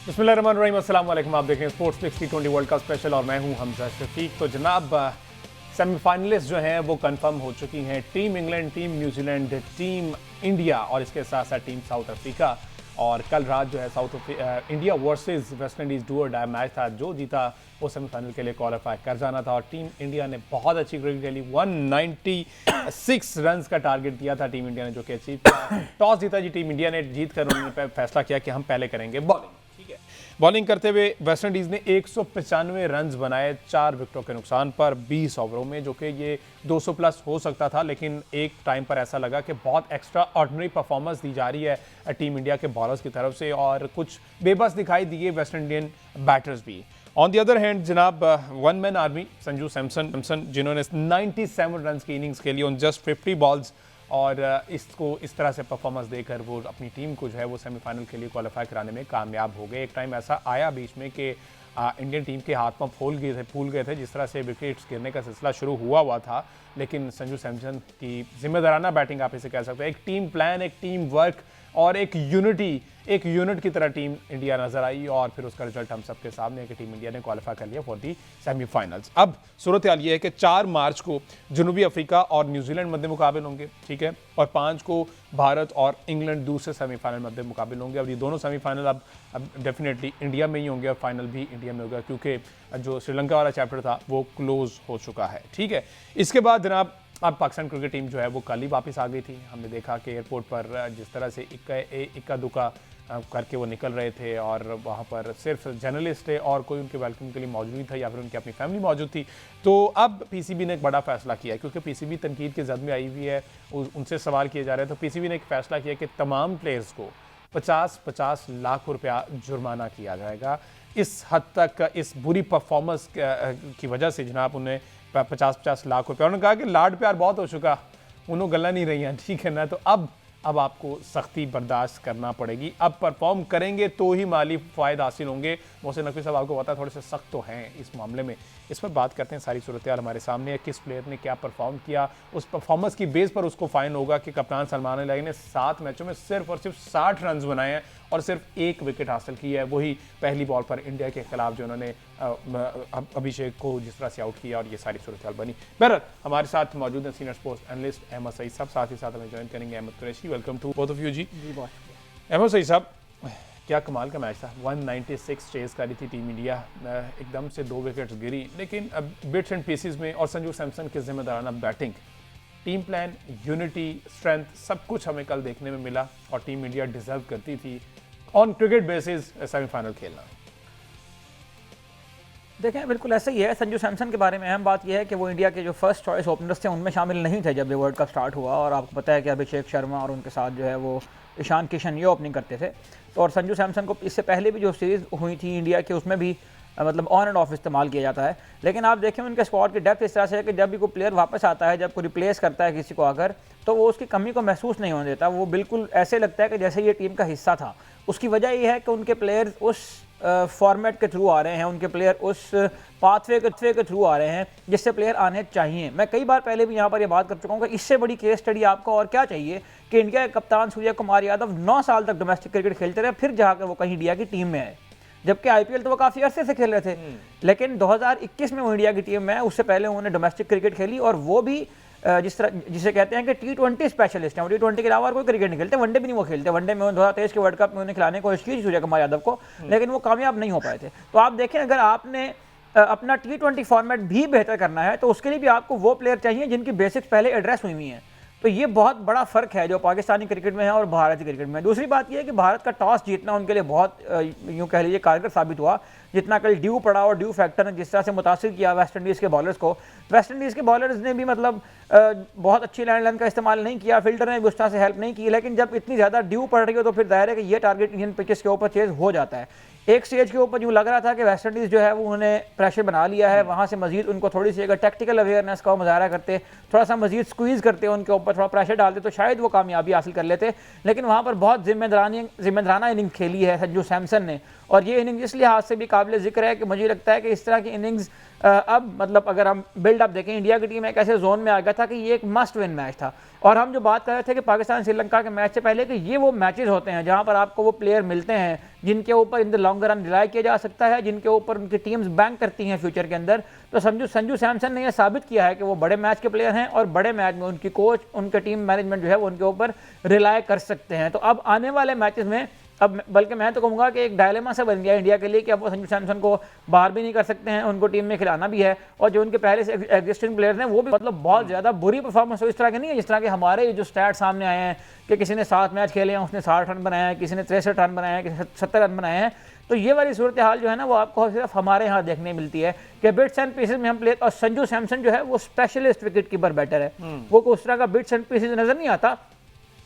बिस्मिल्लाहिर्रहमानिर्रहीम, अस्सलाम वालेकुम। आप देख रहे हैं sports fix T20 world cup special और मैं हूं हमजा शफीक। तो जनाब सेमीफाइनलिस्ट जो हैं वो कंफर्म हो चुकी हैं। Team England, team New Zealand, team India और इसके साथ साथ टीम साउथ अफ्रीका। और कल रात जो है India versus West Indies do और डाई मैच था। जो जीता वो सेमीफाइनल के लिए क्वालिफाई कर जाना था। और टीम इंडिया ने बहुत अच्छी क्रिकेट खेली। 196 रन का टारगेट दिया था टीम इंडिया ने, जो कि अचीव किया। टॉस जीता जी टीम इंडिया ने, जीत कर उन्होंने फैसला किया कि हम पहले करेंगे बॉलिंग। ठीक है, बॉलिंग करते हुए वेस्ट इंडीज़ ने 195 रन बनाए 4 विकेटों के नुकसान पर 20 ओवरों में, जो कि ये 200 प्लस हो सकता था। लेकिन एक टाइम पर ऐसा लगा कि बहुत एक्स्ट्रा ऑर्डिनरी परफॉर्मेंस दी जा रही है टीम इंडिया के बॉलर्स की तरफ से, और कुछ बेबस दिखाई दिए वेस्ट इंडियन बैटर्स भी। ऑन दी अदर हैंड जनाब one man army Sanju Samson जिन्होंने 97 रन की इनिंग्स खेली ऑन जस्ट 50 बॉल्स, और इसको इस तरह से परफॉर्मेंस देकर वो अपनी टीम को जो है वो सेमीफाइनल के लिए क्वालिफाई कराने में कामयाब हो गए। एक टाइम ऐसा आया बीच में कि इंडियन टीम के हाथ में फूल गए थे जिस तरह से विकेट्स गिरने का सिलसिला शुरू हुआ था। लेकिन संजू सैमसन की जिम्मेदाराना बैटिंग, आप इसे कह सकते हैं, एक टीम प्लान, एक टीम वर्क और एक यूनिट की तरह टीम इंडिया नजर आई। और फिर उसका रिजल्ट हम सबके सामने है कि टीम इंडिया ने क्वालिफाई कर लिया फॉर दी सेमीफाइनल्स। अब सूरत हाल ये है कि 4 मार्च को जनूबी अफ्रीका और न्यूजीलैंड मध्य मुकाबले होंगे, ठीक है, और 5 को भारत और इंग्लैंड दूसरे सेमीफाइनल मध्य मुकाबले होंगे। अब ये दोनों सेमीफाइनल अब डेफिनेटली इंडिया में ही होंगे और फाइनल भी इंडिया में होगा, क्योंकि जो श्रीलंका वाला चैप्टर था वो क्लोज हो चुका है। ठीक है, इसके बाद जनाब अब पाकिस्तान क्रिकेट टीम जो है वो कल ही वापस आ गई थी। हमने देखा कि एयरपोर्ट पर जिस तरह से इक्का दुक्का करके वो निकल रहे थे, और वहाँ पर सिर्फ जर्नलिस्ट थे और कोई उनके वेलकम के लिए मौजूद नहीं था, या फिर उनकी अपनी फैमिली मौजूद थी। तो अब पीसीबी ने एक बड़ा फैसला किया, क्योंकि पीसीबी तनकीद की जद में आई हुई है, उनसे सवाल किए जा रहे हैं। तो पीसीबी ने एक फैसला किया कि तमाम प्लेयर्स को 50-50 लाख रुपया जुर्माना किया जाएगा। इस हद तक इस बुरी परफॉर्मेंस की वजह से जनाब उन्हें 50-50 लाख रुपये, उन्होंने कहा कि लाड प्यार बहुत हो चुका, उन्होंने गला नहीं रही हैं, ठीक है ना। तो अब आपको सख्ती बर्दाश्त करना पड़ेगी। अब परफॉर्म करेंगे तो ही माली फ़ायदा हासिल होंगे। मोहसिन नकवी साहब आपको पता है थोड़े से सख्त तो हैं इस मामले में। इस पर बात करते हैं। सारी सूरत हाल हमारे सामने है, किस प्लेयर ने क्या परफॉर्म किया, उस परफॉर्मेंस की बेस पर उसको फाइन होगा कि कप्तान सलमान अली ने 7 मैचों में सिर्फ और सिर्फ 60 रन बनाए हैं और सिर्फ 1 विकेट हासिल की है, वही पहली बॉल पर इंडिया के खिलाफ जो उन्होंने अभिषेक को जिस तरह से आउट किया, और ये सारी सूरत हाल बनी। बहरहाल हमारे साथ मौजूद है senior sports analyst Ahmed Saeed साहब, साथ ही साथ हमें ज्वाइन करेंगे Ahmed Qureshi. Welcome to both of you जी। अहमद सईद साहब, क्या कमाल का मैच था। 196 चेज करी थी टीम इंडिया, एकदम से 2 विकेट्स गिरी, लेकिन बिट्स एंड पीसेस में और संजू सैमसन की जिम्मेदाराना batting, team plan, unity, strength, सब कुछ हमें कल देखने में मिला। और टीम इंडिया डिजर्व करती थी ऑन क्रिकेट बेसिस सेमीफाइनल खेलना। देखें, बिल्कुल ऐसा ही है। संजू सैमसन के बारे में अहम बात यह है कि वो इंडिया के जो फर्स्ट चॉइस ओपनर्स थे उनमें शामिल नहीं थे जब ये वर्ल्ड कप स्टार्ट हुआ। और आपको पता है कि अभिषेक शर्मा और उनके साथ जो है वो ईशान किशन ये ओपनिंग करते थे। तो और संजू सैमसन को इससे पहले भी जो सीरीज़ हुई थी इंडिया के, उसमें भी मतलब ऑन एंड ऑफ इस्तेमाल किया जाता है। लेकिन आप देखें उनके स्क्वाड की डेप्थ इस तरह से है कि जब भी कोई प्लेयर वापस आता है, जब कोई रिप्लेस करता है किसी को आकर, तो वो उसकी कमी को महसूस नहीं होने देता। वो बिल्कुल ऐसे लगता है कि जैसे ये टीम का हिस्सा था। उसकी वजह ये है कि उनके प्लेयर्स उस फॉर्मेट के थ्रू आ रहे हैं, उनके प्लेयर उस पाथवे के थ्रू आ रहे हैं जिससे प्लेयर आने चाहिए। मैं कई बार पहले भी यहाँ पर ये बात कर चुका हूँ कि इससे बड़ी केस स्टडी आपको और क्या चाहिए कि इंडिया के कप्तान सूर्य कुमार यादव 9 साल तक डोमेस्टिक क्रिकेट खेलते रहे, फिर जाकर वो कहीं इंडिया की टीम में आए। जबकि आईपीएल तो वो काफ़ी अरसे से खेल रहे थे, लेकिन 2021 में वो इंडिया की टीम में आए। उससे पहले उन्होंने डोमेस्टिक क्रिकेट खेली, और वो भी जिस तरह जिसे कहते हैं कि T20 स्पेशलिस्ट हैं। वो T20 के अलावा कोई क्रिकेट नहीं खेलते, वनडे भी नहीं वो खेलते। वनडे में 2023 के वर्ल्ड कप में उन्हें खिलाने की कोशिश की सूर्य कुमार यादव को, लेकिन वो कामयाब नहीं हो पाए थे। तो आप देखें, अगर आपने अपना T20 फॉर्मेट भी बेहतर करना है तो उसके लिए भी आपको वो प्लेयर चाहिए जिनकी बेसिक्स पहले एड्रेस हुई हैं। तो ये बहुत बड़ा फ़र्क है जो पाकिस्तानी क्रिकेट में है और भारतीय क्रिकेट में। दूसरी बात यह है कि भारत का टॉस जीतना उनके लिए बहुत यूँ कह लीजिए कारगर साबित हुआ। जितना कल ड्यू पड़ा और ड्यू फैक्टर ने जिस तरह से मुतासिर किया वेस्ट इंडीज़ के बॉलर्स को, वेस्ट इंडीज़ के बॉलर्स ने भी मतलब बहुत अच्छी लैंड का इस्तेमाल नहीं किया, फिल्टर ने भी उस तरह से हेल्प नहीं की। लेकिन जब इतनी ज़्यादा ड्यू पड़ रही हो तो फिर जाहिर है कि ये टारगेट इंडियन पिचेस के ऊपर चेज हो जाता है। एक स्टेज के ऊपर यूँ लग रहा था कि वेस्ट इंडीज़ जो है वो उन्होंने प्रेशर बना लिया है। वहाँ से मजीद उनको थोड़ी सी अगर टेक्टिकल अवेयरनेस का मुजाहरा करते, थोड़ा सा मजीद स्क्वीज़ करते, उनके ऊपर थोड़ा प्रेशर डालते, तो शायद वो कामयाबी हासिल कर लेते। लेकिन वहाँ पर बहुत जिम्मेदाराना इनिंग खेली है संजू सैमसन ने। और ये इनिंग्स इस लिहाज से भी काबिल ज़िक्र है कि मुझे लगता है कि इस तरह की इनिंग्स अब मतलब अगर हम बिल्डअप देखें, इंडिया की टीम एक ऐसे जोन में आ गया था कि ये एक मस्ट विन मैच था। और हम जो बात कर रहे थे कि पाकिस्तान श्रीलंका के मैच से पहले कि ये वो मैचेस होते हैं जहां पर आपको वो प्लेयर मिलते हैं जिनके ऊपर in the long run rely किया जा सकता है, जिनके ऊपर उनकी टीम्स बैंक करती हैं फ्यूचर के अंदर। तो संजू सैमसन ने यह साबित किया है कि वो बड़े मैच के प्लेयर हैं और बड़े मैच में उनकी कोच, उनके टीम मैनेजमेंट जो है वो उनके ऊपर रिलाई कर सकते हैं। तो अब आने वाले मैचेस में, अब बल्कि मैं तो कहूँगा कि एक डायलेमा सा बन गया इंडिया के लिए कि अब वो संजू सैमसन को बाहर भी नहीं कर सकते हैं, उनको टीम में खिलाना भी है। और जो उनके पहले से एग्जिस्टिंग प्लेयर्स हैं वो भी मतलब बहुत ज़्यादा बुरी परफॉर्मेंस हो इस तरह की नहीं है जिस तरह के हमारे जो स्टैट सामने आए हैं कि किसी ने 7 मैच खेले हैं उसने 60 रन बनाए हैं, किसी ने 63 रन बनाए हैं, किसी ने 70 रन बनाए हैं। तो ये वाली सूरत हाल जो है ना वो आपको सिर्फ हमारे यहाँ देखने मिलती है कि बिट्स एंड पीसेज में हम प्ले। और संजू सैमसन जो है वो स्पेशलिस्ट विकेट कीपर बैटर है, वो उस तरह का बिट्स एंड पीसेज नजर नहीं आता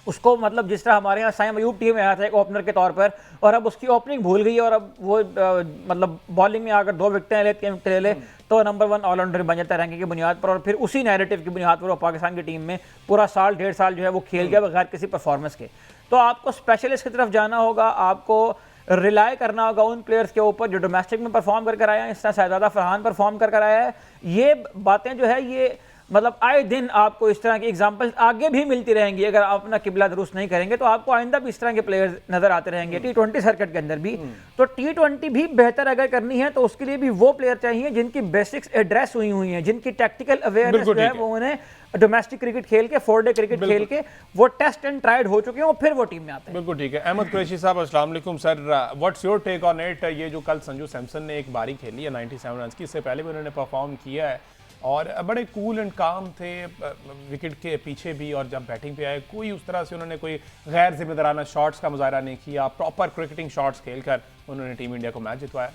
उसको। मतलब जिस तरह हमारे यहाँ साइम अयूब टीम में आया था एक ओपनर के तौर पर और अब उसकी ओपनिंग भूल गई और अब वो मतलब बॉलिंग में आकर 2 विकेटें ले, 3 विकेटें ले तो नंबर 1 ऑलराउंडर बन जाता है रैंकिंग की बुनियाद पर। और फिर उसी नैरेटिव की बुनियाद पर वो पाकिस्तान की टीम में पूरा साल 1.5 साल जो है वो खेल गया बगैर किसी परफॉर्मेंस के। तो आपको स्पेशलिस्ट की तरफ जाना होगा, आपको रिलाई करना होगा उन प्लेयर्स के ऊपर जो डोमेस्टिक में परफॉर्म करके आया है। इस तरह शहजादा फरहान परफॉर्म करके आया है। ये बातें जो है ये मतलब आए दिन आपको इस तरह की एग्जांपल्स आगे भी मिलती रहेंगी। अगर आप अपना किबला दुरुस्त नहीं करेंगे तो आपको आइंदा भी इस तरह के प्लेयर्स नजर आते रहेंगे T20 सर्किट के अंदर भी। तो T20 भी बेहतर अगर करनी है तो उसके लिए भी वो प्लेयर चाहिए जिनकी बेसिक्स एड्रेस हुई हैं, जिनकी टैक्टिकल अवेयरनेस जो है वो उन्हें डोमेस्टिक क्रिकेट खेल के, 4 डे क्रिकेट खेल के वो टेस्ट एंड ट्राइड हो चुके हैं और फिर वो टीम में आते हैं। बिल्कुल ठीक है। अहमद कुरैशी साहब अस्सलाम वालेकुम sir, what's your take on it? ये जो कल संजू सैमसन ने एक बारी खेली है 97 रन की, इससे पहले भी उन्होंने परफॉर्म किया है और बड़े कूल एंड काम थे विकेट के पीछे भी, और जब बैटिंग पे आए कोई उस तरह से उन्होंने कोई गैर जिम्मेदाराना शॉट्स का मुजाहरा नहीं किया, प्रॉपर क्रिकेटिंग शॉट्स खेलकर उन्होंने टीम इंडिया को मैच जितवाया।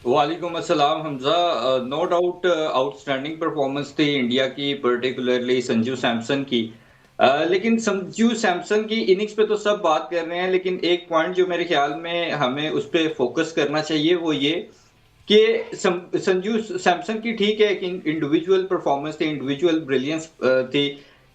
वालेकुम अस्सलाम Hamza. No doubt outstanding performance थी इंडिया की, पर्टिकुलरली संजू सैमसन की। लेकिन संजू सैमसन की इनिंग्स पे तो सब बात कर रहे हैं, लेकिन एक पॉइंट जो मेरे ख्याल में हमें उस पर फोकस करना चाहिए वो ये कि संजू सैमसन की ठीक है कि इंडिविजुअल परफॉर्मेंस थी, इंडिविजुअल ब्रिलियंस थी,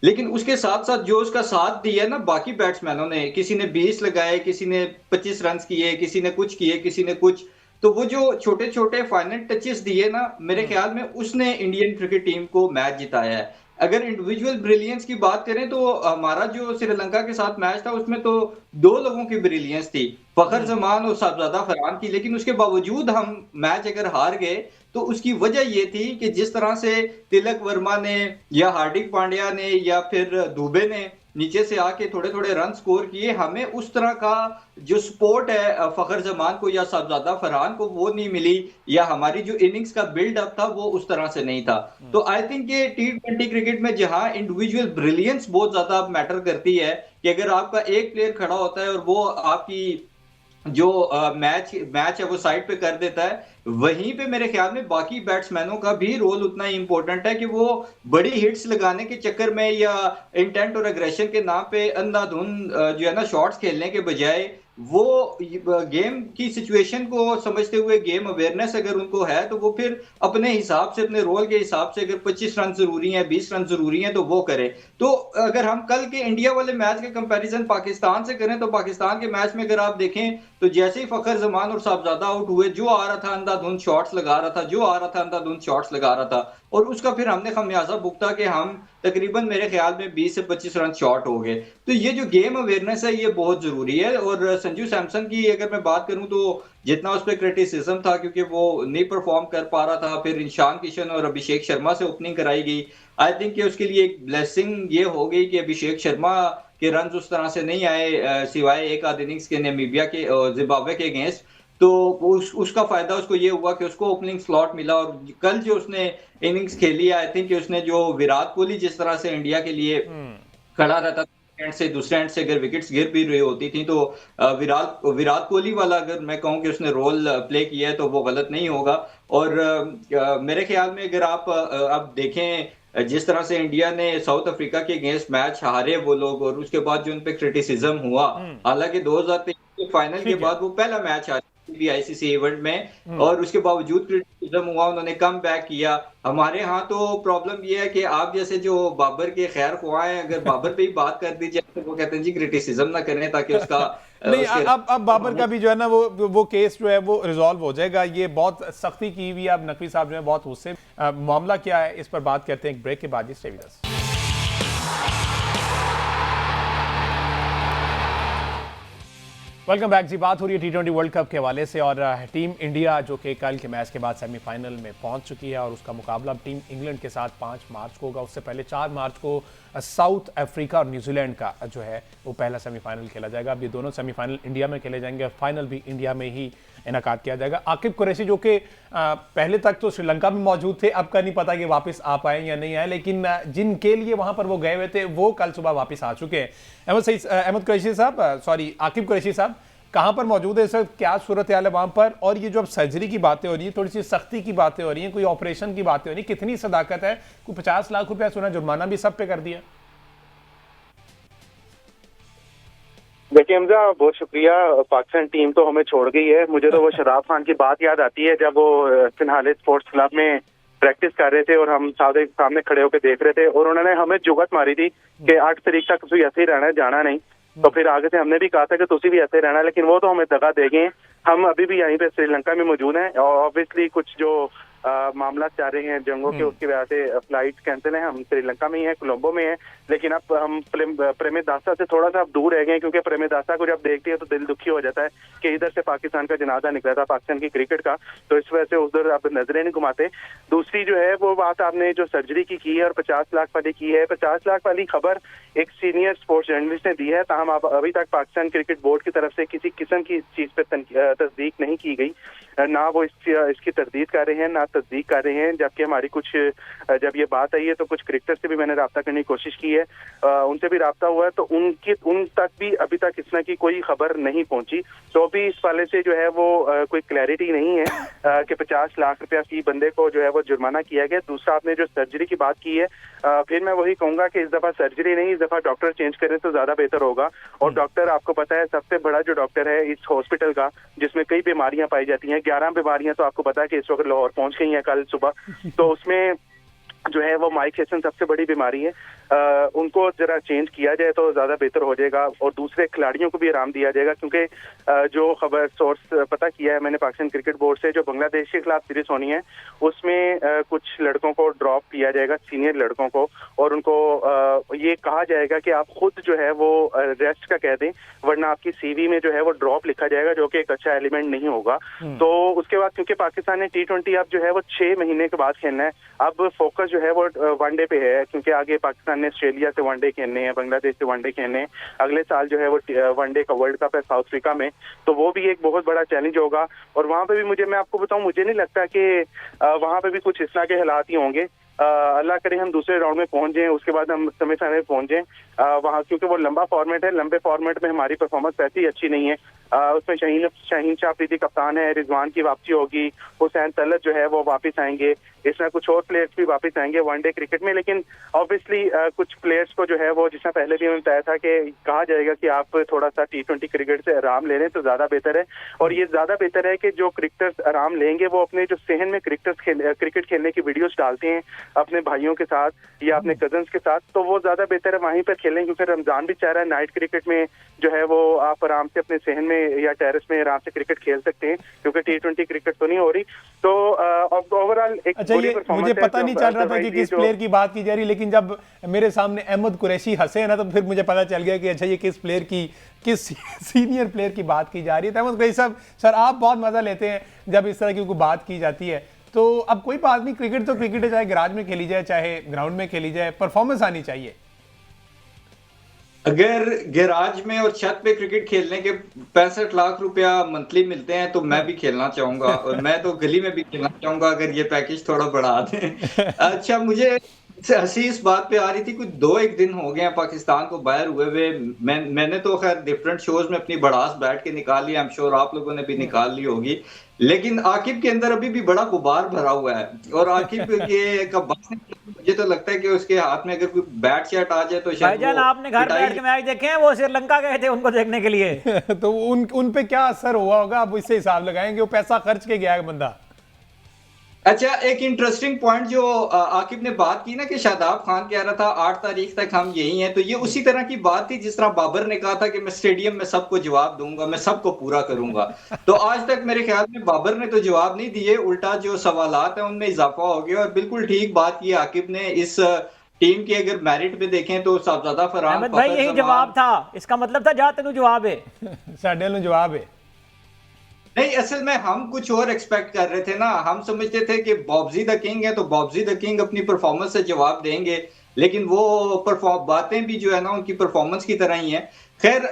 लेकिन उसके साथ साथ जो उसका साथ दिया ना बाकी बैट्समैनों ने, किसी ने 20 लगाए, किसी ने 25 रन किए, किसी ने कुछ किए, किसी ने कुछ, तो वो जो छोटे छोटे फाइनल टचेस दिए ना, मेरे ख्याल में उसने इंडियन क्रिकेट टीम को मैच जिताया है। अगर इंडिविजुअल ब्रिलियंस की बात करें तो हमारा जो श्रीलंका के साथ मैच था उसमें तो 2 लोगों की ब्रिलियंस थी, फखर जमान और साहबजादा फरहान की, लेकिन उसके बावजूद हम मैच अगर हार गए तो उसकी वजह ये थी कि जिस तरह से तिलक वर्मा ने या हार्दिक पांड्या ने या फिर दुबे ने नीचे से आके थोड़े थोड़े रन स्कोर किए, हमें उस तरह का जो सपोर्ट है फखर जमान को या साहबजादा फरहान को वो नहीं मिली, या हमारी जो इनिंग्स का बिल्ड अप था वो उस तरह से नहीं था। तो आई थिंक ये T20 क्रिकेट में जहां इंडिविजुअल ब्रिलियंस बहुत ज्यादा मैटर करती है कि अगर आपका एक प्लेयर खड़ा होता है और वो आपकी जो मैच है वो साइड पे कर देता है, वहीं पे मेरे ख्याल में बाकी बैट्समैनों का भी रोल उतना ही इंपॉर्टेंट है कि वो बड़ी हिट्स लगाने के चक्कर में या इंटेंट और एग्रेशन के नाम पे अंधाधुंध जो है ना शॉट्स खेलने के बजाय वो गेम की सिचुएशन को समझते हुए, गेम अवेयरनेस अगर उनको है तो वो फिर अपने हिसाब से, अपने रोल के हिसाब से, अगर 25 रन जरूरी हैं, 20 रन जरूरी हैं तो वो करे। तो अगर हम कल के इंडिया वाले मैच के कंपैरिजन पाकिस्तान से करें तो पाकिस्तान के मैच में अगर आप देखें तो जैसे ही फखर जमान और साहबजादा आउट हुए, जो आ रहा था अंधाधुंध शॉट्स लगा रहा था, जो आ रहा था अंधाधुंध शॉट्स लगा रहा था, और उसका फिर हमने खमियाजा भुगता कि हम तकरीबन मेरे ख्याल में 20 से 25 रन शॉर्ट हो गए। तो ये जो गेम अवेयरनेस है ये बहुत जरूरी है। और संजू सैमसन की अगर मैं बात करूं तो जितना उस पर क्रिटिसिज्म था क्योंकि वो नहीं परफॉर्म कर पा रहा था, फिर ईशान किशन और अभिषेक शर्मा से ओपनिंग कराई गई, आई थिंक कि उसके लिए एक ब्लेसिंग ये हो गई कि अभिषेक शर्मा के रन उस तरह से नहीं आए सिवाय एक आध इनिंग्स के नामीबिया के, जिम्बाब्वे के अगेंस्ट। तो उसका फायदा उसको ये हुआ कि उसको ओपनिंग स्लॉट मिला। और कल जो उसने इनिंग्स खेली, आई थिंक कि उसने जो विराट कोहली जिस तरह से इंडिया के लिए खड़ा रहता एंड से, दूसरे एंड से अगर विकेट्स गिर भी रही होती थी तो विराट कोहली वाला अगर मैं कहूं कि उसने रोल प्ले किया है तो वो गलत नहीं होगा। और मेरे ख्याल में अगर आप अब देखें जिस तरह से इंडिया ने साउथ अफ्रीका के अगेंस्ट मैच हारे वो लोग, और उसके बाद जो उन पे क्रिटिसिज्म हुआ, हालांकि 2023 के फाइनल के बाद वो पहला मैच हारे, किसी भी आईसीसी इवेंट में, और उसके बावजूद क्रिटिसिज्म हुआ, उन्होंने कम बैक किया। हमारे यहाँ तो प्रॉब्लम ये है कि आप जैसे जो बाबर के खैर ख्वाह हैं, अगर बाबर पे ही बात कर दी जाए तो वो कहते हैं जी क्रिटिसिज्म ना करें ताकि उसका नहीं, उसके अब बाबर का भी जो है ना वो केस जो है वो रिजॉल्व हो जाएगा। ये बहुत सख्ती की हुई है, अब नकवी साहब जो है बहुत गुस्से। मामला क्या है इस पर बात करते हैं एक ब्रेक के बाद। Stay with us. Welcome back जी। बात हो रही है T20 वर्ल्ड कप के हवाले से, और टीम इंडिया जो कि कल के मैच के बाद सेमीफाइनल में पहुंच चुकी है, और उसका मुकाबला टीम इंग्लैंड के साथ 5 मार्च को होगा। उससे पहले 4 मार्च को साउथ अफ्रीका और न्यूजीलैंड का जो है वो पहला सेमीफाइनल खेला जाएगा। अब ये दोनों सेमीफाइनल इंडिया में खेले जाएंगे और फाइनल भी इंडिया में ही इनकाद किया जाएगा। आकिब कुरैशी जो कि पहले तक तो श्रीलंका में मौजूद थे, अब का नहीं पता कि वापस आ पाए या नहीं आए, लेकिन जिनके लिए वहां पर वो गए हुए थे वो कल सुबह वापस आ चुके हैं। अहमद कुरैशी साहब, सॉरी आकिब कुरैशी साहब, कहां पर मौजूद है सर? क्या सूरत हाल है वहां पर? और ये जो अब सर्जरी की बातें हो रही है, थोड़ी सी सख्ती की बातें हो रही हैं, कोई ऑपरेशन की बातें हो रही है, कितनी सदाकत है? कोई 50 लाख रुपया सुना जुर्माना भी सब पे कर दिया। देखिए हमजा, बहुत शुक्रिया। पाकिस्तान टीम तो हमें छोड़ गई है। मुझे तो वो शराब खान की बात याद आती है जब वो फिनहाले स्पोर्ट्स क्लब में प्रैक्टिस कर रहे थे और हम सामने खड़े होकर देख रहे थे, और उन्होंने हमें जुगत मारी थी कि 8 तारीख तक तुम ऐसे ही रहना है, जाना नहीं। तो फिर आगे से हमने भी कहा था कि तुसी भी ऐसे रहना, लेकिन वो तो हमें दगा दे गए। हम अभी भी यहीं पे श्रीलंका में मौजूद हैं, और ऑब्वियसली कुछ जो मामला चल रहे हैं जंगों के, उसकी वजह से फ्लाइट कैंसिल है। हम श्रीलंका में ही हैं, कोलंबो में हैं, लेकिन अब हम प्रेमदासा से थोड़ा सा अब दूर रह गए, क्योंकि प्रेमदासा को जब देखते हैं तो दिल दुखी हो जाता है कि इधर से पाकिस्तान का जनाजा निकला था, पाकिस्तान की क्रिकेट का, तो इस वजह से उधर अब नजरें नहीं घुमाते। दूसरी जो है वो बात, आपने जो सर्जरी की है और 50 लाख वाली की है, 50 लाख वाली खबर एक सीनियर स्पोर्ट्स जर्नलिस्ट ने दी है, ताहम अभी तक पाकिस्तान क्रिकेट बोर्ड की तरफ से किसी किस्म की चीज पे तस्दीक नहीं की गई, ना वो इसकी तरदीद कर रहे हैं ना तस्दीक कर रहे हैं। जबकि हमारी कुछ, जब ये बात आई है तो कुछ क्रिकेटर से भी मैंने रब्ता करने की कोशिश की है, उनसे भी रब्ता हुआ है, तो उन तक भी अभी तक इस तरह की कोई खबर नहीं पहुंची। तो अभी इस वाले से जो है वो कोई क्लैरिटी नहीं है कि 50 लाख रुपया फी बंदे को जो है वो जुर्माना किया गया। दूसरा, आपने जो सर्जरी की बात की है, फिर मैं वही कहूंगा कि इस दफा सर्जरी नहीं, इस दफा डॉक्टर चेंज करें तो ज्यादा बेहतर होगा। और डॉक्टर, आपको पता है सबसे बड़ा जो डॉक्टर है इस हॉस्पिटल का, जिसमें कई बीमारियां पाई जाती हैं, 11 बीमारियां तो आपको पता है कि इस वक्त लाहौर पहुंच गई हैं कल सुबह, तो उसमें जो है वो माइक हेसन सबसे बड़ी बीमारी है। उनको जरा चेंज किया जाए तो ज्यादा बेहतर हो जाएगा, और दूसरे खिलाड़ियों को भी आराम दिया जाएगा, क्योंकि जो खबर सोर्स पता किया है मैंने पाकिस्तान क्रिकेट बोर्ड से, जो बांग्लादेश के खिलाफ सीरीज होनी है उसमें कुछ लड़कों को ड्रॉप किया जाएगा, सीनियर लड़कों को, और उनको ये कहा जाएगा कि आप खुद जो है वो रेस्ट का कह दें, वरना आपकी सीवी में जो है वो ड्रॉप लिखा जाएगा, जो कि एक अच्छा एलिमेंट नहीं होगा। तो उसके बाद, क्योंकि पाकिस्तान ने T20 अब जो है वो 6 महीने के बाद खेलना है, अब फोकस जो है वो वनडे पे है, क्योंकि आगे पाकिस्तान ने ऑस्ट्रेलिया से वनडे खेलने हैं, बांग्लादेश से वनडे खेलने हैं, अगले साल जो है वो वनडे का वर्ल्ड कप है साउथ अफ्रीका में, तो वो भी एक बहुत बड़ा चैलेंज होगा। और वहां पे भी मैं आपको बताऊं, मुझे नहीं लगता कि वहां पे भी कुछ इस तरह के हालात ही होंगे। अल्लाह करे हम दूसरे राउंड में पहुंच जाएं, उसके बाद हम सेमीफाइनल में पहुंच जाएं वहां, क्योंकि वो लंबा फॉर्मेट है, लंबे फॉर्मेट में हमारी परफॉर्मेंस वैसे ही अच्छी नहीं है। उसमें शाहीन शाह अफरीदी कप्तान है, रिजवान की वापसी होगी, हुसैन तलत जो है वो वापस आएंगे, इसमें कुछ और प्लेयर्स भी वापस आएंगे वनडे क्रिकेट में। लेकिन ऑब्वियसली कुछ प्लेयर्स को जो है वो, जिसमें पहले भी हमें बताया था कि कहा जाएगा कि आप थोड़ा सा T20 क्रिकेट से आराम ले लें तो ज्यादा बेहतर है। और ये ज्यादा बेहतर है कि जो क्रिकेटर्स आराम लेंगे वो अपने जो सहन में क्रिकेट खेलने की वीडियोस डालते हैं अपने भाइयों के साथ या अपने कजन्स के साथ, तो वो ज्यादा बेहतर है वहीं पर खेलें, क्योंकि रमजान भी चाह रहा है। नाइट क्रिकेट में जो है वो आप आराम से अपने सहन में या टेरेस में आराम से क्रिकेट खेल सकते हैं, क्योंकि T20 क्रिकेट तो नहीं हो रही। तो ओवरऑल एक मुझे पता नहीं चल रहा था कि किस प्लेयर की बात की जा रही, लेकिन जब मेरे सामने अहमद कुरैशी हंसे ना, तो फिर मुझे पता चल गया कि अच्छा ये किस प्लेयर की, किस सीनियर प्लेयर की बात की जा रही है। तो अहमद कुरैशी साहब, सर आप बहुत मजा लेते हैं जब इस तरह की कोई बात की जाती है। तो अब कोई बात नहीं, क्रिकेट तो क्रिकेट है, चाहे गैराज में खेली जाए चाहे ग्राउंड में खेली जाए, परफॉर्मेंस आनी चाहिए। अगर गैराज में और छत पे क्रिकेट खेलने के 65 लाख रुपया मंथली मिलते हैं तो मैं भी खेलना चाहूंगा, और मैं तो गली में भी खेलना चाहूंगा अगर ये पैकेज थोड़ा बढ़ा दें। अच्छा, मुझे हंसी इस बात पे आ रही थी, कुछ 2-1 दिन हो गए हैं पाकिस्तान को बाहर हुए। मैंने तो खैर डिफरेंट शोज में अपनी भड़ास बैठ के निकाल ली, आई एम श्योर आप लोगों ने भी निकाल ली होगी, लेकिन आकिब के अंदर अभी भी बड़ा गुबार भरा हुआ है। और आकिब ये मुझे तो लगता है कि उसके हाथ में अगर कोई बैट शैट आ जाए तो शायद भाईजान आपने घर बैठ के मैच देखे हैं, वो श्रीलंका गए थे उनको देखने के लिए। तो उन पे क्या असर हुआ होगा, अब इससे हिसाब लगाएंगे, वो पैसा खर्च के गया है बंदा। अच्छा, एक इंटरेस्टिंग पॉइंट जो आकिब ने बात की ना कि शादाब खान कह रहा था 8 तारीख तक हम यही हैं, तो ये उसी तरह की बात थी जिस तरह बाबर ने कहा था कि मैं स्टेडियम में सबको जवाब दूंगा, मैं सबको पूरा करूंगा। तो आज तक मेरे ख्याल में बाबर ने तो जवाब नहीं दिए, उल्टा जो सवालात हैं उनमें इजाफा हो गया। और बिल्कुल ठीक बात की आकिब ने, इस टीम की अगर मेरिट पे देखें तो साहबजादा फरहान, अहमद भाई यही जवाब था, इसका मतलब था जा तेनू जवाब है। साढ़े नु जवाब है नहीं, असल में हम कुछ और एक्सपेक्ट कर रहे थे ना। हम समझते थे कि बॉब्जी द किंग है तो बॉब्जी द किंग अपनी परफॉर्मेंस से जवाब देंगे, लेकिन वो बातें भी जो है ना उनकी परफॉर्मेंस की तरह ही है। खैर,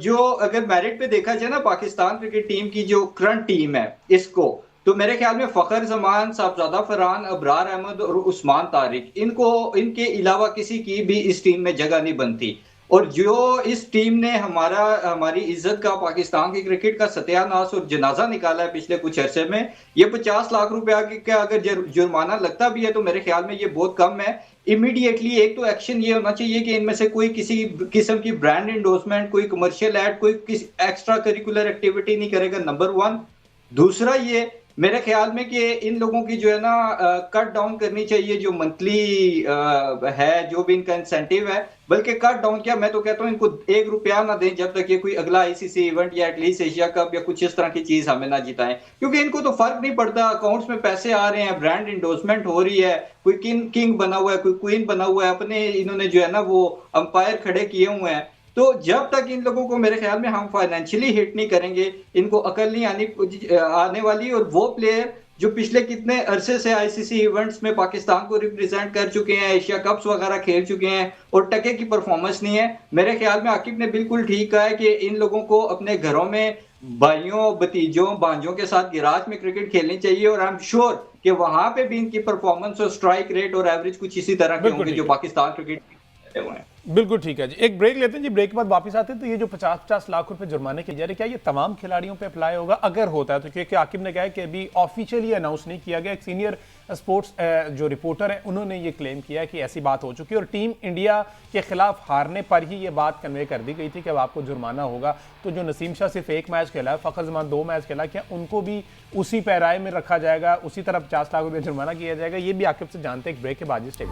जो अगर मेरिट पे देखा जाए ना पाकिस्तान क्रिकेट टीम की जो करंट टीम है इसको, तो मेरे ख्याल में फखर जमान, साहबजादा फरहान, अबरार अहमद और उस्मान तारिक, इनके अलावा किसी की भी इस टीम में जगह नहीं बनती। और जो इस टीम ने हमारी इज्जत का, पाकिस्तान की क्रिकेट का सत्यानाश और जनाजा निकाला है पिछले कुछ अरसे में, ये 50 लाख रुपया का अगर जुर्माना लगता भी है तो मेरे ख्याल में ये बहुत कम है। इमीडिएटली एक तो एक्शन ये होना चाहिए कि इनमें से कोई किसी किस्म की ब्रांड इंडोर्समेंट, कोई कमर्शियल एड, कोई एक्स्ट्रा करिकुलर एक्टिविटी नहीं करेगा, नंबर 1। दूसरा ये मेरे ख्याल में कि इन लोगों की जो है ना कट डाउन करनी चाहिए, जो मंथली है जो भी इनका इंसेंटिव है, बल्कि कट डाउन क्या, मैं तो कहता हूं इनको 1 रुपया ना दें जब तक ये कोई अगला आईसीसी इवेंट या एटलीस्ट एशिया कप या कुछ इस तरह की चीज हमें ना जिताएं, क्योंकि इनको तो फर्क नहीं पड़ता, अकाउंट्स में पैसे आ रहे हैं, ब्रांड इंडोर्समेंट हो रही है, कोई किंग बना हुआ है, कोई क्वीन बना हुआ है, अपने इन्होंने जो है ना वो अंपायर खड़े किए हुए हैं। तो जब तक इन लोगों को मेरे ख्याल में हम फाइनेंशियली हिट नहीं करेंगे, इनको अकल नहीं आने वाली। और वो प्लेयर जो पिछले कितने अरसे से आईसीसी इवेंट्स में पाकिस्तान को रिप्रेजेंट कर चुके हैं, एशिया कप्स वगैरह खेल चुके हैं और टके की परफॉर्मेंस नहीं है, मेरे ख्याल में आकिब ने बिल्कुल ठीक कहा है कि इन लोगों को अपने घरों में भाइयों, भतीजों, भांजों के साथ गिराज में क्रिकेट खेलनी चाहिए। और आई एम श्योर कि वहां पे भी इनकी परफॉर्मेंस और स्ट्राइक रेट और एवरेज कुछ इसी तरह के होंगे जो पाकिस्तान क्रिकेट हुए हैं। बिल्कुल ठीक है जी, एक ब्रेक लेते हैं जी, ब्रेक के बाद वापस आते हैं। तो ये जो 50-50 लाख रुपए जुर्माने किए जा रहे, क्या ये तमाम खिलाड़ियों पे अप्लाई होगा? अगर होता है तो, क्योंकि आकिब ने कहा है कि अभी ऑफिशियली अनाउंस नहीं किया गया, एक सीनियर स्पोर्ट्स जो रिपोर्टर है उन्होंने ये क्लेम किया है कि ऐसी बात हो चुकी है और टीम इंडिया के खिलाफ हारने पर ही ये बात कन्वे कर दी गई थी कि अब आपको जुर्माना होगा। तो जो नसीम शाह सिर्फ 1 मैच खेला है, फखर जमान 2 मैच खेला, क्या उनको भी उसी पैराए में रखा जाएगा, उसी तरह 50 लाख रुपये जुर्माना किया जाएगा? ये भी आकिब से जानते हैं एक ब्रेक के बाद। स्टेप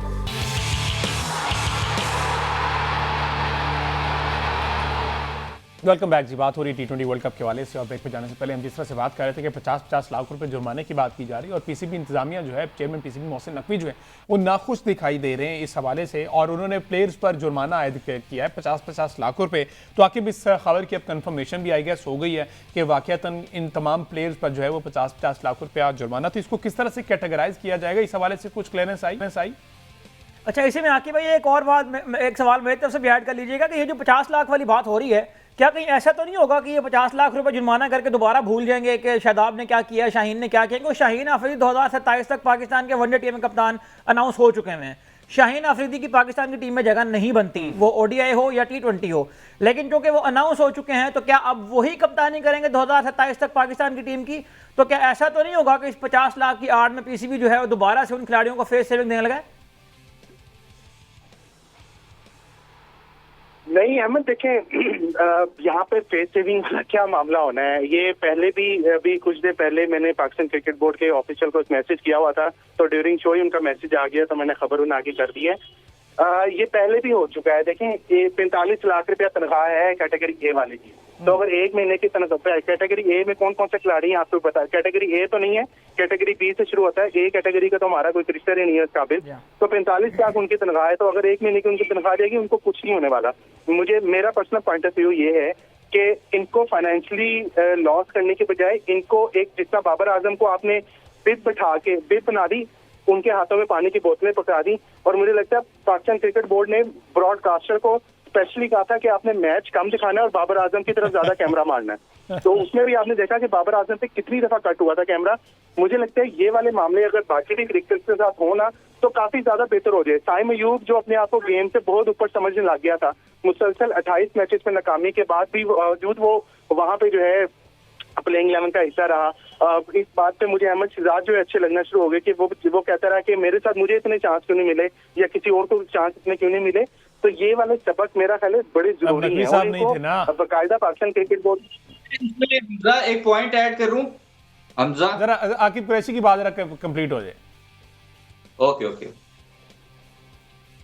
वेलकम बैक जी। बात हो रही T20 वर्ल्ड कप के हवाले से और ब्रेक पे जाने से पहले हम जिस तरह से बात कर रहे थे कि 50-50 लाख रुपए जुर्माने की बात की जा रही है और पीसीबी इंतजामिया जो है, चेयरमैन पीसीबी मोहसिन नकवी जो है वो नाखुश दिखाई दे रहे हैं इस हवाले से और उन्होंने प्लेयर्स पर जुर्माना आयद किया है 50-50 लाख रुपए। तो आखिर इस खबर की अब कंफर्मेशन भी आई गैस हो गई है कि वाकईतन इन तमाम प्लेयर्स पर जो है वो 50-50 लाख रुपया जुर्माना। तो इसको किस तरह से कैटेगराइज किया जाएगा, इस हवाले से कुछ क्लियरेंस आई? अच्छा, इसी में आकिब भाई एक और बात, एक सवाल मेरी तरफ से भी ऐड कर लीजिएगा कि ये जो 50 लाख वाली बात हो रही है, क्या कहीं ऐसा तो नहीं होगा कि ये 50 लाख रुपए जुर्माना करके दोबारा भूल जाएंगे कि शादाब ने क्या किया, शाहीन ने क्या किया? क्योंकि शाहीन अफरीदी 2027 तक पाकिस्तान के वनडे टीम में कप्तान अनाउंस हो चुके हैं। शाहीन अफरीदी की पाकिस्तान की टीम में जगह नहीं बनती, वो ओडीआई हो या T20 हो, लेकिन क्योंकि वो अनाउंस हो चुके हैं तो क्या अब वही कप्तानी करेंगे 2027 तक पाकिस्तान की टीम की? तो क्या ऐसा तो नहीं होगा कि इस 50 लाख की आड़ में पीसीबी जो है वो दोबारा से उन खिलाड़ियों को फेस सेविंग देने लगा? नहीं अहमद, देखें यहाँ पे फेस सेविंग वाला क्या मामला होना है, ये पहले भी अभी कुछ देर पहले मैंने पाकिस्तान क्रिकेट बोर्ड के ऑफिशियल को मैसेज किया हुआ था, तो ड्यूरिंग शो ही उनका मैसेज आ गया, तो मैंने खबर उन्हें आगे कर दी है। ये पहले भी हो चुका है। देखें, 45 लाख रुपया तनख्वाह है कैटेगरी ए वाले की, तो अगर 1 महीने की तनख्वाह कैटेगरी ए में कौन कौन से खिलाड़ी हैं आपको पता है? कैटेगरी ए तो नहीं है, कैटेगरी बी से शुरू होता है, ए कैटेगरी का तो हमारा कोई क्रिकेटर ही नहीं है इस काबिल। तो 45 लाख उनकी तनख्वाह है, तो अगर 1 महीने की उनकी तनख्वाह देगी उनको कुछ नहीं होने वाला। मेरा पर्सनल पॉइंट ऑफ व्यू ये है कि इनको फाइनेंशियली लॉस करने के बजाय इनको एक, जितना बाबर आजम को आपने बिद बना दी, उनके हाथों में पानी की बोतलें पकड़ा दी। और मुझे लगता है पाकिस्तान क्रिकेट बोर्ड ने ब्रॉडकास्टर को स्पेशली कहा था कि आपने मैच कम दिखाना है और बाबर आजम की तरफ ज्यादा कैमरा मारना है। तो उसमें भी आपने देखा कि बाबर आजम पे कितनी दफा कट हुआ था कैमरा। मुझे लगता है ये वाले मामले अगर बाकी भी क्रिकेट के साथ हो ना तो काफी ज्यादा बेहतर हो जाए। साइम अयूब जो अपने आप को गेम से बहुत ऊपर समझने लग गया था, मुसलसल 28 मैचेस में नाकामी के बाद भी बावजूद वो वहां पे जो है प्लेइंग 11 का हिस्सा रहा। इस बात पे मुझे अहमद शहजाद जो है अच्छे लगना शुरू हो गए कि वो कहता रहा कि मेरे साथ मुझे इतने चांस क्यों नहीं मिले या किसी और को चांस इतने क्यों नहीं मिले। तो ये वाले सबक मेरा ख्याल है बड़े जरूरी है और इनको बाकायदा पाकिस्तान क्रिकेट बोर्ड। एक पॉइंट ऐड करूं हमजा, जरा आकिब कुरैशी की बात जरा कंप्लीट हो जाए। Okay okay.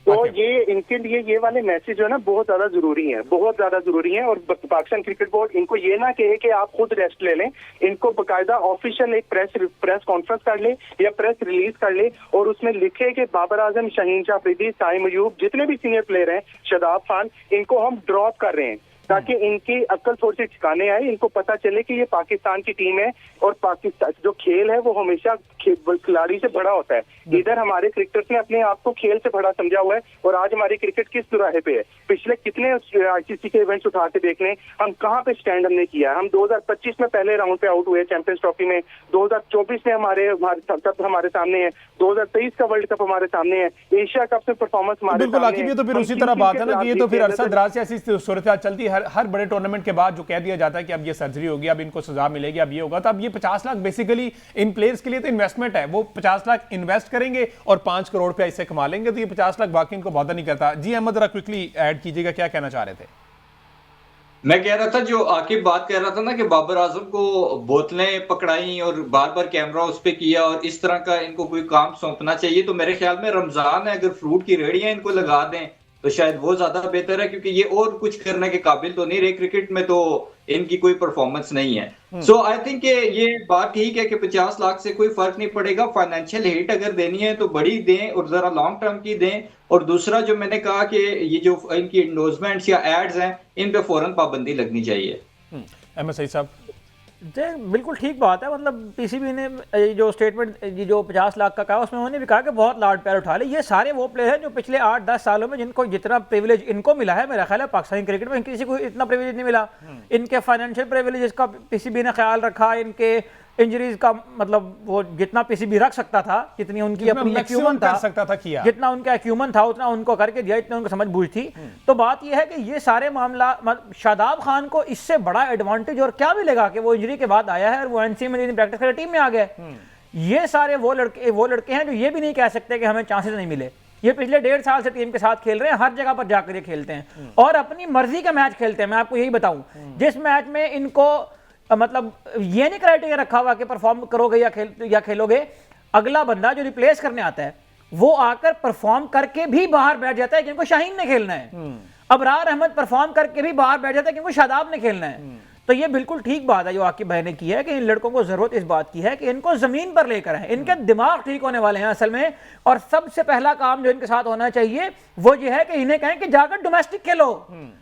तो ये इनके लिए ये वाले मैसेज जो है ना बहुत ज्यादा जरूरी है, बहुत ज्यादा जरूरी है। और पाकिस्तान क्रिकेट बोर्ड इनको ये ना कहे कि आप खुद रेस्ट ले लें, इनको बाकायदा ऑफिशियल एक प्रेस कॉन्फ्रेंस कर ले या प्रेस रिलीज कर ले और उसमें लिखे कि बाबर आजम, शाहीन शाह अफरीदी, साइम अयूब, जितने भी सीनियर प्लेयर हैं, शादाब खान, इनको हम ड्रॉप कर रहे हैं ताकि इनकी अक्ल थोड़ी सी ठिकाने आए, इनको पता चले कि ये पाकिस्तान की टीम है और पाकिस्तान जो खेल है वो हमेशा खिलाड़ी से बड़ा होता है। इधर हमारे क्रिकेटर्स ने अपने आप को खेल से बड़ा समझा हुआ है और आज हमारी क्रिकेट किस दुराहे पे है। पिछले कितने आईसीसी के इवेंट्स उठा के देख लें, हम कहाँ पे स्टैंड हमने किया है। हम 2025 में पहले राउंड पे आउट हुए चैंपियंस ट्रॉफी में, 2024 में हमारे सामने है, 2023 का वर्ल्ड कप हमारे सामने है, एशिया कप में परफॉर्मेंस हमारे बिल्कुल आकिब, ये तो फिर उसी तरह बात है ना कि ये तो फिर अरसा दराज से ऐसी सूरत चलती है। हर बड़े टूर्नामेंट के बाद जो कह दिया जाता है कि अब ये सर्जरी होगी, अब इनको सजा मिलेगी, अब ये होगा, तो अब ये 50 लाख बेसिकली इन प्लेयर्स के लिए तो इन्वेस्टमेंट है। वो 50 लाख इन्वेस्ट करेंगे और 5 करोड़ पे इससे कमा लेंगे, तो ये 50 लाख बाकी इनको बहुत नहीं करता। जी अहमद, जरा क्विकली ऐड कीजिएगा, क्या कहना चाह रहे थे? मैं कह रहा था जो आकिब बात कर रहा था ना कि बाबर आजम को बोतलें पकड़ाई और बार बार कैमरा उस पे किया और इस तरह का इनको कोई काम सौंपना चाहिए, तो मेरे ख्याल में रमजान है, अगर फ्रूट की रेहड़ियां इनको लगा दें तो शायद वो ज्यादा बेहतर है, क्योंकि ये और कुछ करने के काबिल तो नहीं रहे क्रिकेट में, तो इनकी कोई परफॉर्मेंस नहीं है। सो आई थिंक ये बात ठीक है कि 50 लाख से कोई फर्क नहीं पड़ेगा। फाइनेंशियल हिट अगर देनी है तो बड़ी दें और जरा लॉन्ग टर्म की दें। और दूसरा जो मैंने कहा कि ये जो इनकी एंडोर्समेंट्स या एड्स हैं, इन पे फौरन पाबंदी लगनी चाहिए। अहमद सईद साहब, बिल्कुल ठीक बात है। मतलब पीसीबी ने जो स्टेटमेंट जो 50 लाख का कहा, उसमें उन्होंने भी कहा कि बहुत लाड प्यार उठा ले। ये सारे वो प्लेयर हैं जो पिछले 8-10 सालों में जिनको जितना प्रिविलेज इनको मिला है, मेरा ख्याल है पाकिस्तानी क्रिकेट में किसी को इतना प्रिविलेज नहीं मिला। इनके फाइनेंशियल प्रिविलेज का पीसीबी ने ख्याल रखा, इनके इंजरीज का मतलब वो जितना पीसीबी रख सकता था, जितनी उनकी अपनी एक्यूमन था, जितना उनका एक्यूमन था उतना उनको करके दिया, इतनी उनको समझ बूझ थी। तो बात यह है कि ये सारे मामला शादाब खान को इससे बड़ा एडवांटेज और क्या मिलेगा कि वो इंजरी के बाद आया है और वो एनसीए में प्रैक्टिस करके टीम में आ गए। ये सारे वो लड़के हैं जो ये भी नहीं कह सकते कि हमें चांसेस नहीं मिले। ये पिछले 1.5 साल से टीम के साथ खेल रहे हैं, हर जगह पर जाकर ये खेलते हैं और अपनी मर्जी का मैच खेलते हैं। मैं आपको यही बताऊं, जिस मैच में इनको मतलब ये नहीं क्राइटेरिया रखा हुआ कि परफॉर्म करोगे या खेलोगे, अगला बंदा जो रिप्लेस करने आता है वो आकर परफॉर्म करके भी बाहर बैठ जाता है क्योंकि शाहीन ने खेलना है। अबरार अहमद परफॉर्म करके भी बाहर बैठ जाता है क्योंकि शादाब ने खेलना है। तो ये बिल्कुल ठीक बात है जो आकिब भाई ने की है कि इन लड़कों को जरूरत इस बात की है कि इनको जमीन पर लेकर आए, इनके दिमाग ठीक होने वाले हैं असल में। और सबसे पहला काम जो इनके साथ होना चाहिए वो ये है कि इन्हें कहें कि जाकर डोमेस्टिक खेलो,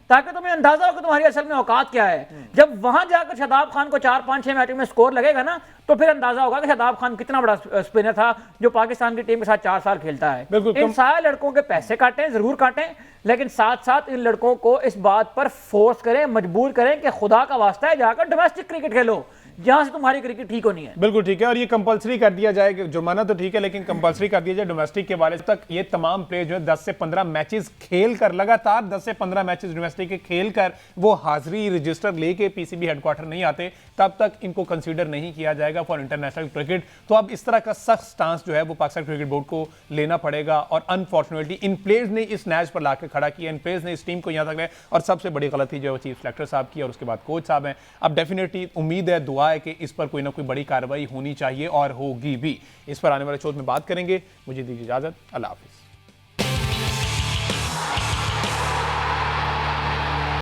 ताकि तुम्हें अंदाजा हो कि तुम्हारी असल में औकात क्या है। जब वहां जाकर शादाब खान को 4-5-6 मैचों में स्कोर लगेगा ना, तो फिर अंदाजा होगा कि शादाब खान कितना बड़ा स्पिनर था जो पाकिस्तान की टीम के साथ 4 साल खेलता है। इन सारे लड़कों के पैसे काटें, जरूर काटें, लेकिन साथ साथ इन लड़कों को इस बात पर फोर्स करें, मजबूर करें कि खुदा का वास्ता है जाकर डोमेस्टिक क्रिकेट खेलो, जहां से तुम्हारी क्रिकेट ठीक होनी है। बिल्कुल ठीक है, और ये कंपलसरी कर दिया जाए, जुर्माना तो ठीक है लेकिन कंपलसरी कर दिया जाए डोमेस्टिक के बारे तक। ये तमाम प्लेयर जो है 10 से 15 मैचेस खेल कर, लगातार 10 से 15 मैचेस डोमेस्टिक के खेल कर वो हाजिरी रजिस्टर लेके पीसीबी हेडक्वार्टर नहीं आते, तब तक इनको कंसीडर नहीं किया जाएगा फॉर इंटरनेशनल क्रिकेट। तो अब इस तरह का सख्त स्टांस जो है वो पाकिस्तान क्रिकेट बोर्ड को लेना पड़ेगा। और अनफॉर्चुनेटली इन प्लेयर्स ने इस मैच पर लाकर खड़ा किया, इन प्लेयर्स ने इस टीम को यहां तक लाया, और सबसे बड़ी गलती जो है चीफ सेलेक्टर साहब की और उसके बाद कोच साहब हैं। अब डेफिनेटली उम्मीद है, दुआ है कि इस पर कोई ना कोई बड़ी कार्रवाई होनी चाहिए और होगी भी। इस पर आने वाले शो में बात करेंगे। मुझे दीजिए इजाजत, अल्लाह हाफिज।